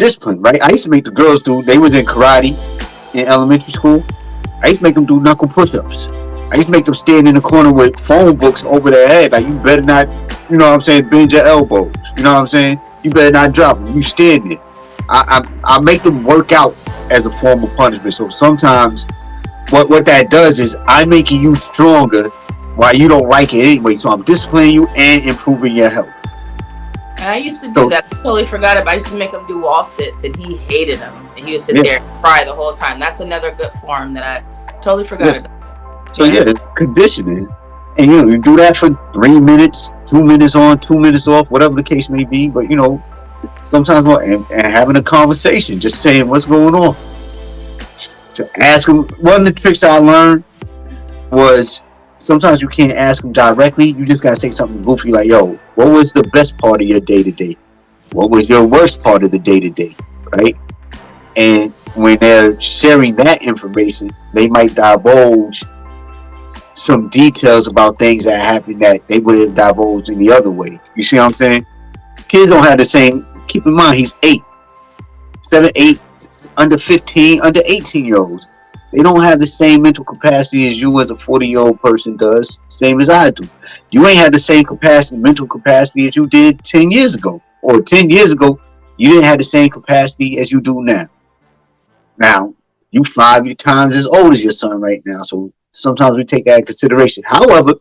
discipline, right? I used to make the girls do. They was in karate in elementary school. I used to make them do knuckle push-ups. I used to make them stand in the corner with phone books over their head. Like, you better not, you know what I'm saying, bend your elbows. You know what I'm saying? You better not drop them. You stand there. I make them work out as a form of punishment. So sometimes what that does is I'm making you stronger while you don't like it anyway. So I'm disciplining you and improving your health. And I used to do So that. I totally forgot about. I used to make him do wall sits, and he hated them. And he would sit yeah, there and cry the whole time. That's another good form that I totally yeah. forgot about. So Yeah. yeah, it's conditioning, and you do that for 3 minutes, 2 minutes on, 2 minutes off, whatever the case may be. But sometimes and having a conversation, just saying what's going on. To ask them, one of the tricks I learned was sometimes you can't ask them directly. You just gotta say something goofy like, "Yo, what was the best part of your day today? What was your worst part of the day today?" Right? And when they're sharing that information, they might divulge some details about things that happened that they would have divulged in the other way. You see what I'm saying? Kids don't have the same. Keep in mind, he's 8, 7, 8, under 15, under 18-year-olds. They don't have the same mental capacity as you as a 40-year-old person does, same as I do. You ain't had the same mental capacity as you did 10 years ago. Or 10 years ago, you didn't have the same capacity as you do now. Now, you 5 times as old as your son right now, so sometimes we take that in consideration. However,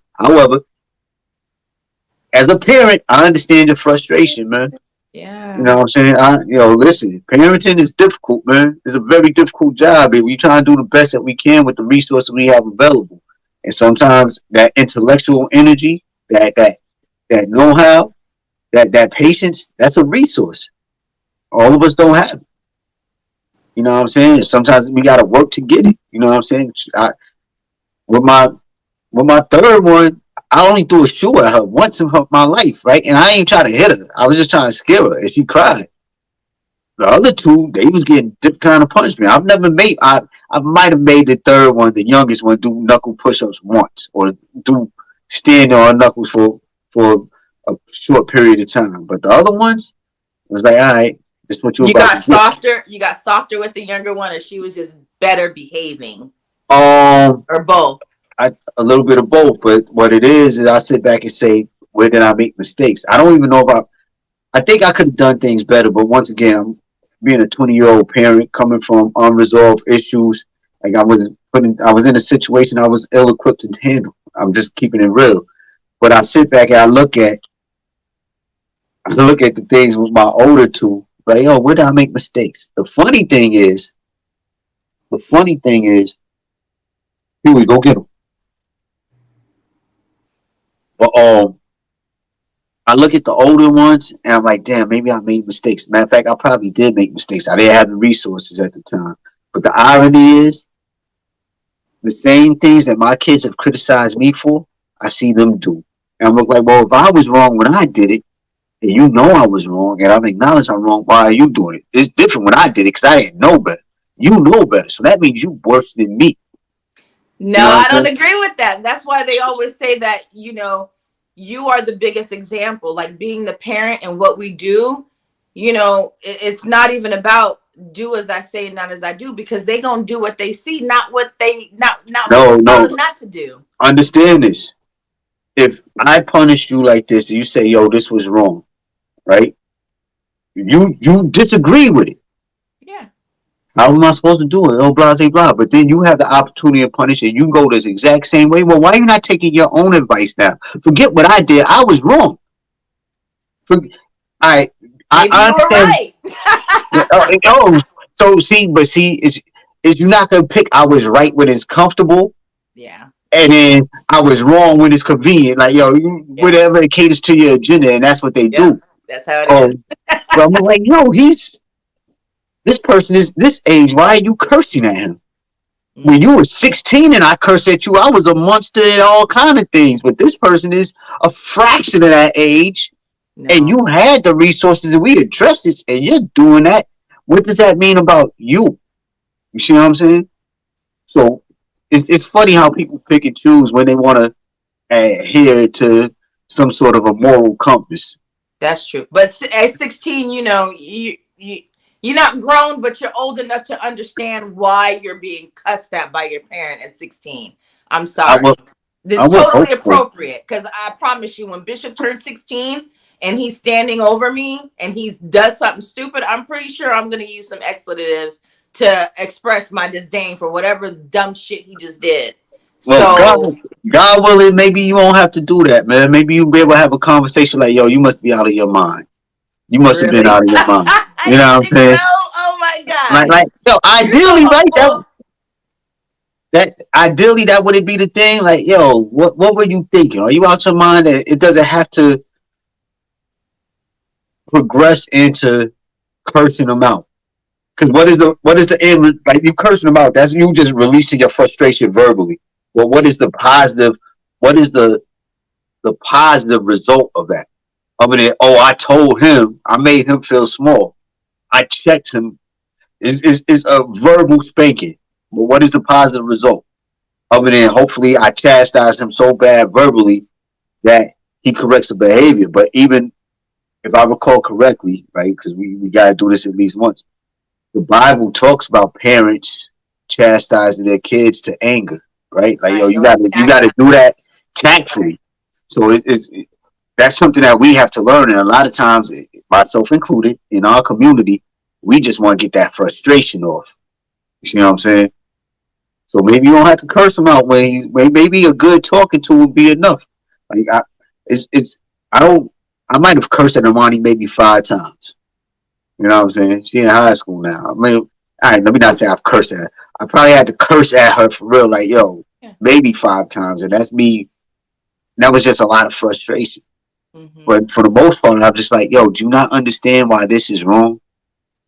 as a parent, I understand your frustration, man. You know Yeah. what I'm saying? Listen, parenting is difficult, man. It's a very difficult job, and we try to do the best that we can with the resources we have available. And sometimes that intellectual energy, that know-how, that patience, that's a resource. All of us don't have it. You know what I'm saying? Sometimes we gotta work to get it. You know what I'm saying? With my with my third one, I only threw a shoe at her once in my life, right? And I ain't trying to hit her. I was just trying to scare her, and she cried. The other two, they was getting different kind of punishment. I might have made the third one, the youngest one, do knuckle push-ups once, or do stand on knuckles for a short period of time. But the other ones, it was like, all right, this is what you're You about got to get. softer. You got softer with the younger one, or she was just better behaving, Um, or both. a little bit of both, but what it is I sit back and say, where did I make mistakes? I don't even know about. I think I could have done things better, but once again, I'm being a 20-year-old parent coming from unresolved issues. Like I was in a situation I was ill-equipped to handle. I'm just keeping it real. But I sit back and I look at the things with my older two. Like, yo, where did I make mistakes? The funny thing is, here we go get them. But I look at the older ones and I'm like, damn, maybe I made mistakes. Matter of fact, I probably did make mistakes. I didn't have the resources at the time. But the irony is, the same things that my kids have criticized me for, I see them do. And I'm like, well, if I was wrong when I did it, and you know I was wrong, and I've acknowledged I'm wrong, why are you doing it? It's different when I did it because I didn't know better. You know better. So that means you worse than me. No, You know I what I'm don't saying? agree with that. That's why they always say that, you are the biggest example, like being the parent and what we do. It's not even about do as I say, not as I do, because they gonna do what they see, not what you No, tell no. them not to do. Understand this. If I punished you like this, and you say, yo, this was wrong, right? You disagree with it. Yeah. How am I supposed to do it? Oh, blah, blah, blah. But then you have the opportunity to punish it. You go this exact same way. Well, why are you not taking your own advice now? Forget what I did. I was wrong. For, I, Maybe I you were understand. right. Oh, so see, is you not gonna pick? I was right when it's comfortable, Yeah. and then I was wrong when it's convenient. Like Yeah. whatever it caters to your agenda, and that's what they Yep. do. That's how it is. Oh, so I'm like, this person is this age. Why are you cursing at him? When Mm. you were 16 and I cursed at you, I was a monster and all kind of things. But this person is a fraction of that age, and No. you had the resources and we addressed this, and you're doing that. What does that mean about you? You see what I'm saying? So it's funny how people pick and choose when they want to adhere to some sort of a moral compass. That's true. But at 16, You're not grown, but you're old enough to understand why you're being cussed at by your parent at 16. I'm I sorry. would, This I is would totally hope so. appropriate because I promise you, when Bishop turned 16 and he's standing over me and he does something stupid, I'm pretty sure I'm going to use some expletives to express my disdain for whatever dumb shit he just did. Well, So, God willing, maybe you won't have to do that, man. Maybe you'll be able to have a conversation like, yo, you must be out of your mind. You must have been really? out of your mind. You You know what I'm think so? saying? Oh my God. Yo, You're so ideally, right? hopeful. That ideally that would it be the thing. Like, yo, what were you thinking? Are you out your mind? It doesn't have to progress into cursing them out. Because what is the end? Like you cursing them out. That's you just releasing your frustration verbally. Well, what is the positive? What is the positive result of that? I mean, oh, I told him, I made him feel small. I checked him. Is a verbal spanking. But what is the positive result? Other than hopefully I chastise him so bad verbally that he corrects the behavior. But even if I recall correctly, right, because we got to do this at least once, the Bible talks about parents chastising their kids to anger, right? Like, I yo, you know gotta exactly. do that Right. tactfully. So that's something that we have to learn, and a lot of times, myself included, in our community, we just want to get that frustration off. You know what I'm saying? So maybe you don't have to curse them out. Maybe a good talking to would be enough. Like it's I don't. I might have cursed at Armani maybe 5 times. You know what I'm saying? She in high school now. I mean, all right. Let me not say I've cursed at her. I probably had to curse at her for real. Like, yo, Yeah. maybe 5 times, and that's me. That was just a lot of frustration. Mm-hmm. But for the most part, I'm just like, yo, do you not understand why this is wrong?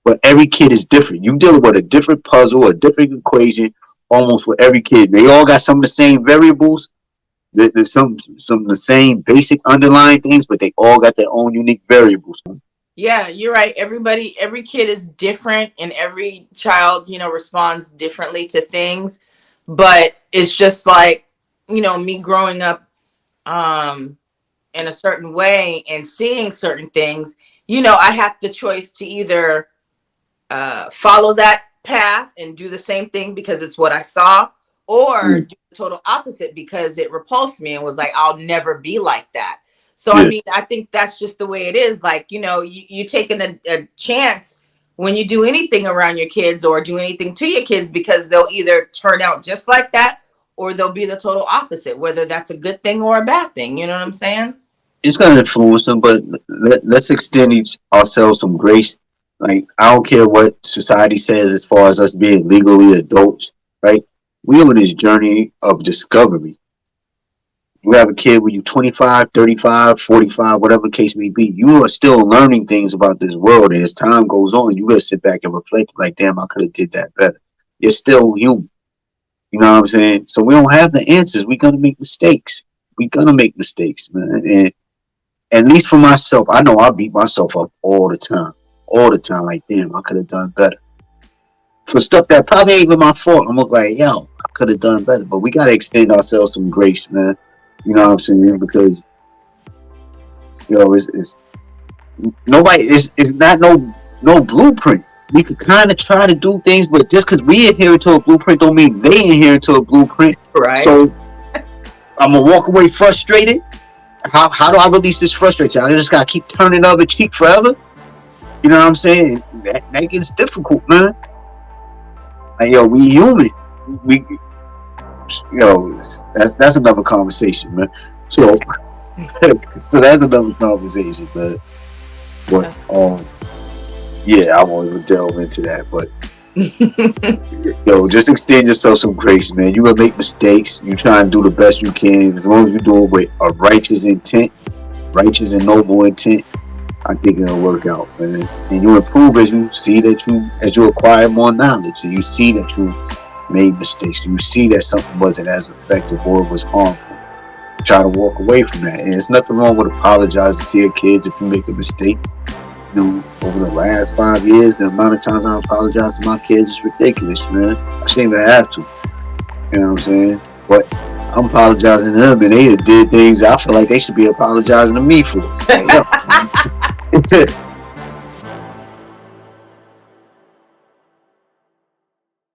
But every kid is different. You deal with a different puzzle, a different equation, almost with every kid. They all got some of the same variables. There's some of the same basic underlying things, but they all got their own unique variables. Yeah, you're right. Every kid is different, and every child, responds differently to things. But it's just like, me growing up um, in a certain way and seeing certain things. I had the choice to either follow that path and do the same thing because it's what I saw, or Mm, do the total opposite because it repulsed me and was like, I'll never be like that. So, I yeah, mean, I think that's just the way it is. Like, you taking a chance when you do anything around your kids or do anything to your kids because they'll either turn out just like that or they'll be the total opposite, whether that's a good thing or a bad thing. You know what I'm saying? it's gonna influence them, but let's extend ourselves some grace. Like I don't care what society says as far as us being legally adults, right? We on this journey of discovery. You have a kid when you're 25, 35, 45, whatever the case may be, you are still learning things about this world. And as time goes on, you gotta sit back and reflect like, damn, I could have did that better. You're still human. You know what I'm saying? So we don't have the answers. We're gonna make mistakes. We're gonna make mistakes, man. And at least for myself, I know I beat myself up all the time. All the time. Like, damn, I could have done better. For stuff that probably ain't even my fault. I'm like, yo, I could have done better. But we gotta extend ourselves some grace, man. You know what I'm saying? Because it's nobody it's not no blueprint. We could kind of try to do things, but just because we adhere to a blueprint don't mean they adhere to a blueprint. Right. So I'm gonna walk away frustrated. How do I release this frustration? I just gotta keep turning the other cheek forever. You know what I'm saying? That gets difficult, man. Like, yo, we human. We yo, that's another conversation, man. So so that's another conversation, man. But yeah, I won't even delve into that. But yo, just extend yourself some grace, man. You gonna make mistakes. You try and do the best you can. As long as you do it with a righteous intent, righteous and noble intent, I think it'll work out, man. And you improve as you see that as you acquire more knowledge, and you see that you made mistakes. You see that something wasn't as effective or it was harmful. Try to walk away from that. And there's nothing wrong with apologizing to your kids if you make a mistake. Over the last 5 years, the amount of times I apologize to my kids is ridiculous, man. I shouldn't even have to. You know what I'm saying? But I'm apologizing to them, and they did things I feel like they should be apologizing to me for. Like, yo,